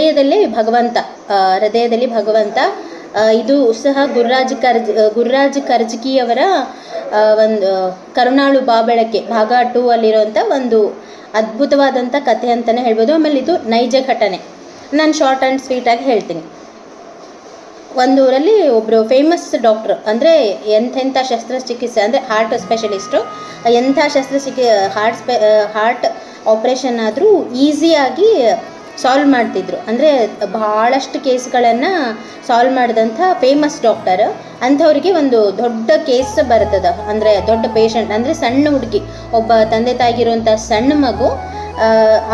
ಹೃದಯದಲ್ಲಿ ಭಗವಂತ. ಇದು ಸಹ ಗುರುರಾಜ್ ಕರ್ಜಗಿಯವರ ಒಂದು ಕರುಣಾಳು ಬಾಬೆಳಕೆ ಭಾಗ 2 ಅಲ್ಲಿರುವಂಥ ಒಂದು ಅದ್ಭುತವಾದಂಥ ಕಥೆ ಅಂತಲೇ ಹೇಳ್ಬೋದು. ಆಮೇಲೆ ಇದು ನೈಜ ಘಟನೆ. ನಾನು ಶಾರ್ಟ್ ಆ್ಯಂಡ್ ಸ್ವೀಟಾಗಿ ಹೇಳ್ತೀನಿ. ಒಂದು ಊರಲ್ಲಿ ಒಬ್ಬರು ಫೇಮಸ್ ಡಾಕ್ಟ್ರು, ಅಂದರೆ ಎಂಥೆಂಥ ಶಸ್ತ್ರಚಿಕಿತ್ಸೆ, ಅಂದರೆ ಹಾರ್ಟ್ ಸ್ಪೆಷಲಿಸ್ಟು, ಎಂಥ ಹಾರ್ಟ್ ಆಪ್ರೇಷನ್ ಆದರೂ ಈಸಿಯಾಗಿ ಸಾಲ್ವ್ ಮಾಡ್ತಿದ್ರು. ಅಂದರೆ ಭಾಳಷ್ಟು ಕೇಸ್ಗಳನ್ನು ಸಾಲ್ವ್ ಮಾಡಿದಂಥ ಫೇಮಸ್ ಡಾಕ್ಟರ್. ಅಂಥವ್ರಿಗೆ ಒಂದು ದೊಡ್ಡ ಕೇಸ್ ಬರ್ತದೆ, ಅಂದರೆ ದೊಡ್ಡ ಪೇಷಂಟ್, ಅಂದರೆ ಸಣ್ಣ ಹುಡುಗಿ, ಒಬ್ಬ ತಂದೆ ತಾಯಿಗಿರುವಂಥ ಸಣ್ಣ ಮಗು.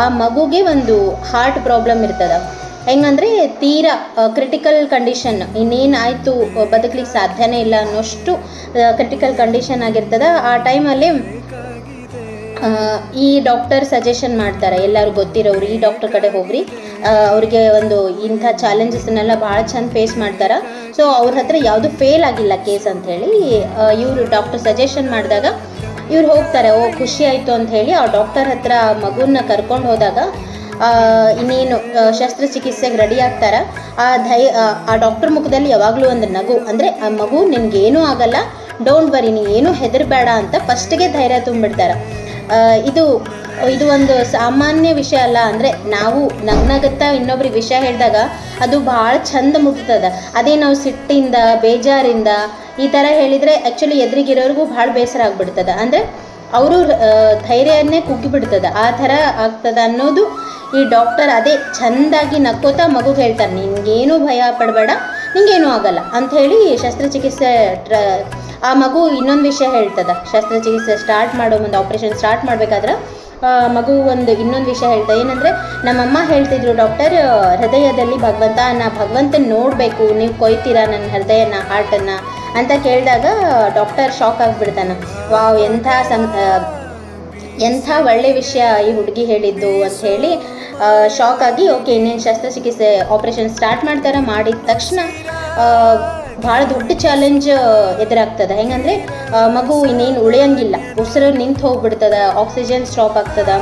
ಆ ಮಗುಗೆ ಒಂದು ಹಾರ್ಟ್ ಪ್ರಾಬ್ಲಮ್ ಇರ್ತದೆ. ಹೆಂಗಂದರೆ ತೀರಾ ಕ್ರಿಟಿಕಲ್ ಕಂಡೀಷನ್, ಇನ್ನೇನಾಯಿತು ಬದುಕಲಿಕ್ಕೆ ಸಾಧ್ಯನೇ ಇಲ್ಲ ಅನ್ನೋಷ್ಟು ಕ್ರಿಟಿಕಲ್ ಕಂಡೀಷನ್ ಆಗಿರ್ತದೆ. ಆ ಟೈಮಲ್ಲಿ ಈ ಡಾಕ್ಟರ್ ಸಜೆಷನ್ ಮಾಡ್ತಾರೆ, ಎಲ್ಲರೂ ಗೊತ್ತಿರೋರು, ಈ ಡಾಕ್ಟರ್ ಕಡೆ ಹೋಗ್ರಿ, ಅವ್ರಿಗೆ ಒಂದು ಇಂಥ ಚಾಲೆಂಜಸ್ನೆಲ್ಲ ಭಾಳ ಚಂದ ಫೇಸ್ ಮಾಡ್ತಾರೆ. ಸೊ ಅವ್ರ ಹತ್ರ ಯಾವುದು ಫೇಲ್ ಆಗಿಲ್ಲ ಕೇಸ್ ಅಂಥೇಳಿ ಇವರು ಡಾಕ್ಟರ್ ಸಜೆಷನ್ ಮಾಡಿದಾಗ ಇವ್ರು ಹೋಗ್ತಾರೆ. ಖುಷಿ ಆಯಿತು ಅಂಥೇಳಿ ಆ ಡಾಕ್ಟರ್ ಹತ್ರ ಮಗುನ ಕರ್ಕೊಂಡು ಹೋದಾಗ ಇನ್ನೇನು ಶಸ್ತ್ರಚಿಕಿತ್ಸೆಗೆ ರೆಡಿ ಆಗ್ತಾರೆ. ಆ ಡಾಕ್ಟರ್ ಮುಖದಲ್ಲಿ ಯಾವಾಗಲೂ ಒಂದು ನಗು, ಅಂದರೆ ಆ ಮಗು ನಿನಗೇನೂ ಆಗಲ್ಲ, ಡೋಂಟ್ ವರಿ, ನೀ ಏನೂ ಹೆದರಬೇಡ ಅಂತ ಫಸ್ಟಿಗೆ ಧೈರ್ಯ ತುಂಬಿಡ್ತಾರೆ. ಇದು ಒಂದು ಸಾಮಾನ್ಯ ವಿಷಯ ಅಲ್ಲ. ಅಂದರೆ ನಾವು ನಗ್ನಗತ್ತಾ ಇನ್ನೊಬ್ರಿಗೆ ವಿಷಯ ಹೇಳಿದಾಗ ಅದು ಭಾಳ ಚಂದ ಮುಟ್ತದೆ. ಅದೇ ನಾವು ಸಿಟ್ಟಿಂದ ಬೇಜಾರಿಂದ ಈ ಥರ ಹೇಳಿದರೆ ಆ್ಯಕ್ಚುಲಿ ಎದುರಿಗಿರೋರಿಗೂ ಭಾಳ ಬೇಸರ ಆಗಿಬಿಡ್ತದೆ. ಅಂದರೆ ಅವರು ಧೈರ್ಯವನ್ನೇ ಕುಗ್ಗಿಬಿಡ್ತದೆ, ಆ ಥರ ಆಗ್ತದೆ ಅನ್ನೋದು ಈ ಡಾಕ್ಟರ್ ಅದೇ ಚೆಂದಾಗಿ ನಕ್ಕೋತಾ ಮಗುಗೆ ಹೇಳ್ತಾರೆ, ನಿನಗೇನೂ ಭಯ ಪಡಬೇಡ, ನಿಂಗೇನೂ ಆಗಲ್ಲ ಅಂಥೇಳಿ ಶಸ್ತ್ರಚಿಕಿತ್ಸೆ ಆ ಮಗು ಇನ್ನೊಂದು ವಿಷಯ ಹೇಳ್ತದೆ. ಶಸ್ತ್ರಚಿಕಿತ್ಸೆ ಸ್ಟಾರ್ಟ್ ಮಾಡೋ ಮುಂದೆ, ಆಪ್ರೇಷನ್ ಸ್ಟಾರ್ಟ್ ಮಾಡಬೇಕಾದ್ರೆ ಮಗು ಒಂದು ಇನ್ನೊಂದು ವಿಷಯ ಹೇಳ್ತದೆ. ಏನಂದರೆ ನಮ್ಮಮ್ಮ ಹೇಳ್ತಿದ್ರು, ಡಾಕ್ಟರ್ ಹೃದಯದಲ್ಲಿ ಭಗವಂತನ ನೋಡಬೇಕು, ನೀವು ಕೊಯ್ತೀರಾ ನನ್ನ ಹೃದಯನ, ಹಾರ್ಟನ್ನು ಅಂತ ಕೇಳಿದಾಗ ಡಾಕ್ಟರ್ ಶಾಕ್ ಆಗಿಬಿಡ್ತಾನೆ. ವಾವ್, ಎಂಥ ಒಳ್ಳೆ ವಿಷಯ ಈ ಹುಡುಗಿ ಹೇಳಿದ್ದು ಅಂತ ಹೇಳಿ ಶಾಕ್ ಆಗಿ, ಓಕೆ ಇನ್ನೇನು ಶಸ್ತ್ರಚಿಕಿತ್ಸೆ ಆಪ್ರೇಷನ್ ಸ್ಟಾರ್ಟ್ ಮಾಡ್ತಾರೆ. ಮಾಡಿದ ತಕ್ಷಣ ಭಾಳ ದೊಡ್ಡ ಚಾಲೆಂಜ್ ಎದುರಾಗ್ತದೆ. ಹೆಂಗಂದರೆ ಮಗು ಇನ್ನೇನು ಉಳಿಯಂಗಿಲ್ಲ, ಉಸಿರು ನಿಂತು ಹೋಗ್ಬಿಡ್ತದೆ, ಆಕ್ಸಿಜನ್ ಸ್ಟಾಪ್ ಆಗ್ತದೆ,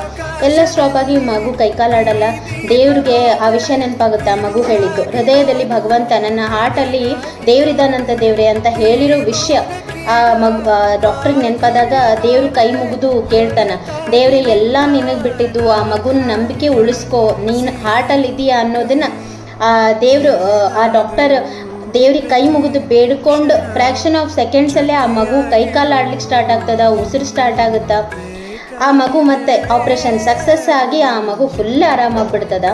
ಎಲ್ಲ ಸ್ಟಾಪ್ ಆಗಿ ಮಗು ಕೈಕಾಲಾಡಲ್ಲ. ದೇವ್ರಿಗೆ ಆ ವಿಷಯ ನೆನಪಾಗುತ್ತೆ, ಮಗು ಹೇಳಿದ್ದು, ಹೃದಯದಲ್ಲಿ ಭಗವಂತ, ನನ್ನ ಹಾರ್ಟಲ್ಲಿ ದೇವ್ರಿದ್ದಾನಂತ ದೇವ್ರೆ ಅಂತ ಹೇಳಿರೋ ವಿಷಯ ಆ ಡಾಕ್ಟ್ರಿಗೆ ನೆನಪಾದಾಗ ದೇವ್ರು ಕೈ ಮುಗಿದು ಕೇಳ್ತಾನೆ, ದೇವ್ರೆ ಎಲ್ಲ ನಿನಗೆ ಬಿಟ್ಟಿದ್ದು, ಆ ಮಗುನ ನಂಬಿಕೆ ಉಳಿಸ್ಕೋ, ನೀನು ಹಾರ್ಟಲ್ಲಿ ಇದೆಯಾ ಅನ್ನೋದನ್ನು ದೇವರು ಆ ಡಾಕ್ಟರ್ ದೇವ್ರಿಗೆ ಕೈ ಮುಗಿದು ಬೇಡ್ಕೊಂಡು ಫ್ರ್ಯಾಕ್ಷನ್ ಆಫ್ ಸೆಕೆಂಡ್ಸಲ್ಲೇ ಆ ಮಗು ಕೈಕಾಲು ಆಡ್ಲಿಕ್ಕೆ ಸ್ಟಾರ್ಟ್ ಆಗ್ತದೆ, ಉಸಿರು ಸ್ಟಾರ್ಟ್ ಆಗುತ್ತಾ. ಆ ಮಗು ಮತ್ತೆ ಆಪ್ರೇಷನ್ ಸಕ್ಸಸ್ ಆಗಿ ಆ ಮಗು ಫುಲ್ ಆರಾಮಾಗ್ಬಿಡ್ತದ.